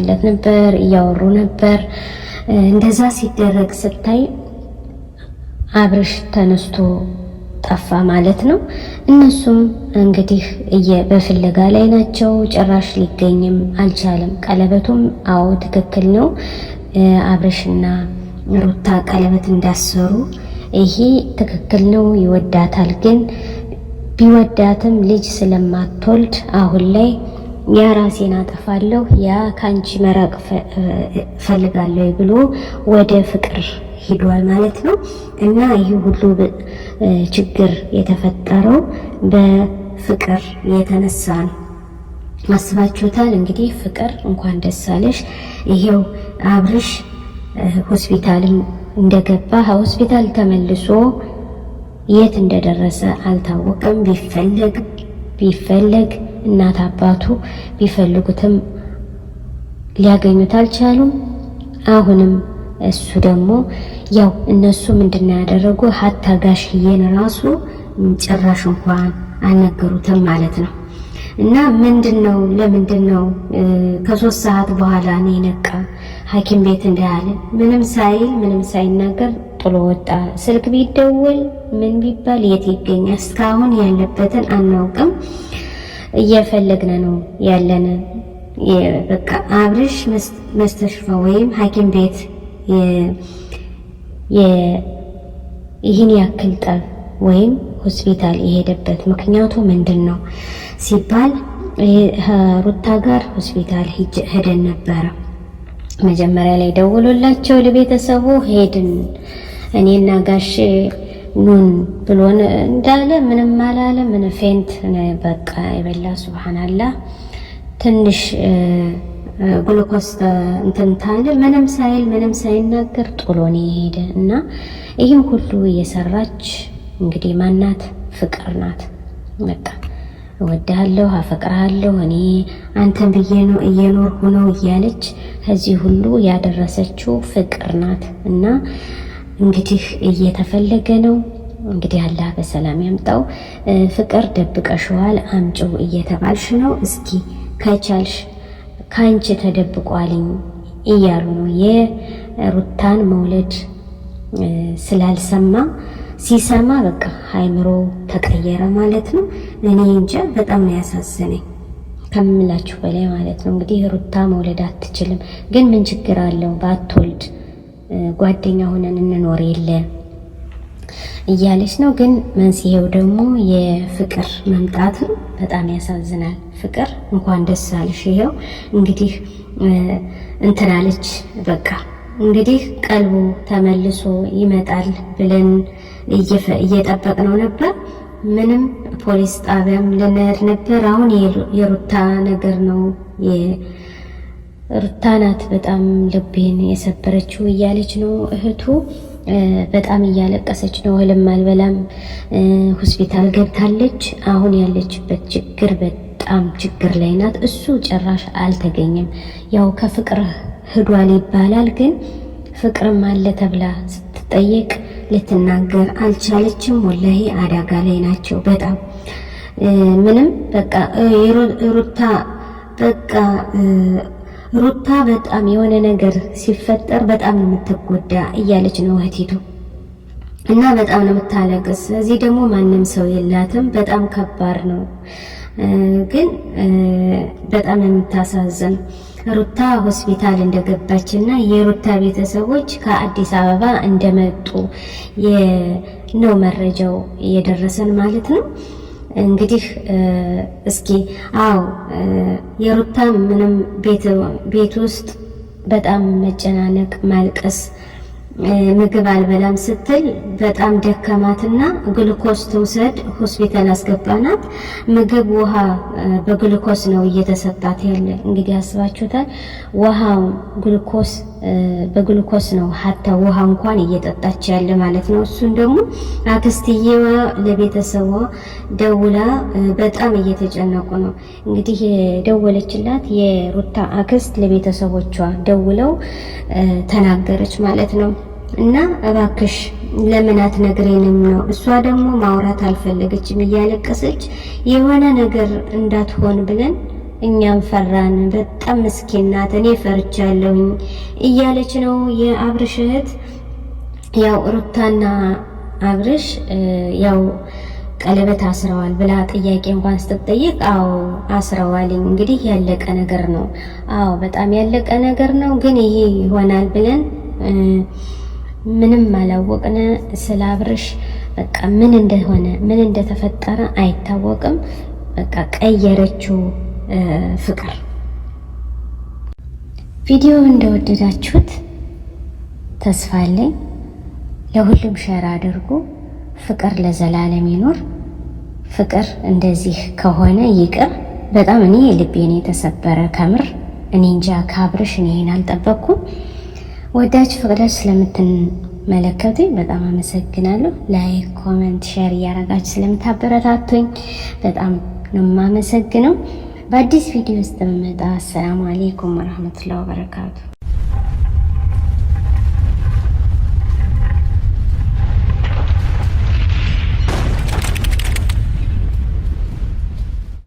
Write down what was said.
ለት ነበር ያወሩ ነበር። እንደዛ ሲደረግ ስታይ አብርሽ ተነስቶ ጠፋ ማለት ነው። እነሱም እንግዲህ በፍለጋ ላይ ናቸው። ጭራሽ ሊገኝም አልቻለም። ቀለበቱም አዎ ትክክል ነው፣ አብርሽና ሩታ ቀለበት እንዳሰሩ ይሄ ትክክል ነው። ይወዳታል። ግን ቢወዳትም ልጅ ስለማትወልድ አሁን ላይ ያ ራሴን አጠፋለሁ ያ ካንቺ መራቅ ፈልጋለሁ ብሎ ወደ ፍቅር ሂዷል ማለት ነው። እና ይህ ሁሉ ችግር የተፈጠረው በፍቅር የተነሳ ነው። አስባችሁታል? እንግዲህ ፍቅር እንኳን ደስ አለሽ። ይሄው አብርሽ ሆስፒታልም እንደገባ ሆስፒታል ተመልሶ የት እንደደረሰ አልታወቀም። ቢፈለግ እናት አባቱ ቢፈልጉትም ሊያገኙት አልቻሉም። አሁንም እሱ ደግሞ ያው እነሱ ምንድነው ያደረጉ ሀታ ጋሽዬን ራሱ ጭራሽ እንኳን አልነገሩትም ማለት ነው። እና ለምንድነው ከ3 ሰዓት በኋላ ነው የነቃ ሐኪም ቤት እንዳለ ምንም ሳይናገር ጥሎ ወጣ። ስልክ ቢደወል ምን ቢባል የት ይገኛል? እስካሁን ያለበትን አናውቅም። እየፈለግን ነው ያለን። በቃ አብርሽ መስተሽፋ ወይም ሐኪም ቤት ይህን ያክል ጠብ ወይም ሆስፒታል የሄደበት ምክንያቱ ምንድነው ሲባል ሩታ ጋር ሆስፒታል ሄደን ነበረ። መጀመሪያ ላይ ደውሎላቸው ለቤተሰቡ ሄድን እኔና ጋሽ ኑን ብሎን እንዳለ ምንም አላለ። ምን ፌንት በቃ ይበላ ሱብሃንአላህ ትንሽ ግሉኮስ እንትን ታለ ምንም ሳይናገር ጥሎን ሄደ። እና ይሄን ሁሉ እየሰራች እንግዲህ ማናት? ፍቅር ናት። በቃ እወድሃለሁ፣ አፈቅርሃለሁ፣ እኔ አንተን ብዬ ነው እየኖርኩ ነው እያለች ከዚህ ሁሉ ያደረሰችው ፍቅር ናት። እና እንግዲህ እየተፈለገ ነው። እንግዲህ አላህ በሰላም ያምጣው። ፍቅር ደብቀሽዋል አምጪው እየተባልሽ ነው። እስኪ ከቻልሽ ካንቺ ተደብቋልኝ እያሉ ነው። የሩታን መውለድ ስላልሰማ ሲሰማ በቃ ሃይምሮ ተቀየረ ማለት ነው። እኔ እንጃ በጣም ነው ያሳዘነኝ ከምላችሁ በላይ ማለት ነው። እንግዲህ ሩታ መውለድ አትችልም፣ ግን ምን ችግር አለው ባትወልድ ጓደኛ ሆነን እንኖር የለ እያለች ነው። ግን መንስኤው ደግሞ የፍቅር መምጣት ነው። በጣም ያሳዝናል። ፍቅር እንኳን ደስ አለሽ። ይሄው እንግዲህ እንትናለች በቃ እንግዲህ ቀልቡ ተመልሶ ይመጣል ብለን እየጠበቅነው ነበር። ምንም ፖሊስ ጣቢያም ልንሄድ ነበር። አሁን የሩታ ነገር ነው። ሩታ ናት በጣም ልቤን የሰበረችው እያለች ነው እህቱ። በጣም እያለቀሰች ነው። ህልም አልበላም ሆስፒታል ገብታለች። አሁን ያለችበት ችግር በጣም ችግር ላይ ናት። እሱ ጭራሽ አልተገኘም። ያው ከፍቅር ሄዷል ይባላል፣ ግን ፍቅርም አለ ተብላ ስትጠየቅ ልትናገር አልቻለችም። ወላሂ አደጋ ላይ ናቸው በጣም ምንም በቃ ሩታ በጣም የሆነ ነገር ሲፈጠር በጣም የምትጎዳ እያለች ነው እህቲቱ። እና በጣም ነው የምታለቅስ። እዚህ ደግሞ ማንም ሰው የላትም። በጣም ከባድ ነው። ግን በጣም የምታሳዝን ሩታ ሆስፒታል እንደገባችና የሩታ ቤተሰቦች ከአዲስ አበባ እንደመጡ ነው መረጃው እየደረሰን ማለት ነው። እንግዲህ እስኪ የሩታ ምንም ቤት ውስጥ በጣም መጨናነቅ፣ ማልቀስ፣ ምግብ አልበላም ስትል በጣም ደከማትና ግሉኮስ ትውሰድ ሆስፒታል አስገባናት። ምግብ ውሃ በግሉኮስ ነው እየተሰጣት ያለ። እንግዲህ አስባችሁታል። ውሃው ግሉኮስ በግሉኮስ ነው ሀታ ውሃ እንኳን እየጠጣች ያለ ማለት ነው። እሱን ደግሞ አክስትየዋ ለቤተሰቧ ደውላ በጣም እየተጨነቁ ነው። እንግዲህ ደወለችላት የሩታ አክስት ለቤተሰቦቿ ደውለው ተናገረች ማለት ነው። እና እባክሽ ለምን አትነግሬንም ነው። እሷ ደግሞ ማውራት አልፈለገችም እያለቀሰች የሆነ ነገር እንዳትሆን ብለን እኛም ፈራን፣ በጣም ምስኪን ናት፣ እኔ ፈርቻለሁኝ እያለች ነው የአብርሽ እህት። ያው ሩታና አብርሽ ያው ቀለበት አስረዋል ብላ ጥያቄ እንኳን ስትጠይቅ አዎ አስረዋል። እንግዲህ ያለቀ ነገር ነው። አዎ በጣም ያለቀ ነገር ነው። ግን ይሄ ይሆናል ብለን ምንም አላወቅነ። ስለ አብርሽ በቃ ምን እንደሆነ ምን እንደተፈጠረ አይታወቅም። በቃ ቀየረችው ፍቅር። ቪዲዮ እንደወደዳችሁት ተስፋ አለኝ። ለሁሉም ሼር አድርጉ። ፍቅር ለዘላለም ይኖር። ፍቅር እንደዚህ ከሆነ ይቅር። በጣም እኔ ልቤን የተሰበረ ከምር እኔ እንጃ ከአብርሽ እኔን አልጠበቅኩም። ወዳጅ ፍቅዳጅ ስለምትመለከቱኝ በጣም አመሰግናለሁ። ላይክ፣ ኮሜንት፣ ሼር እያረጋችሁ ስለምታበረታቱኝ በጣም ነው የማመሰግነው። በአዲስ ቪዲዮ ውስጥ መጣ። አሰላሙ አለይኩም ወራህመቱላሂ ወበረካቱ።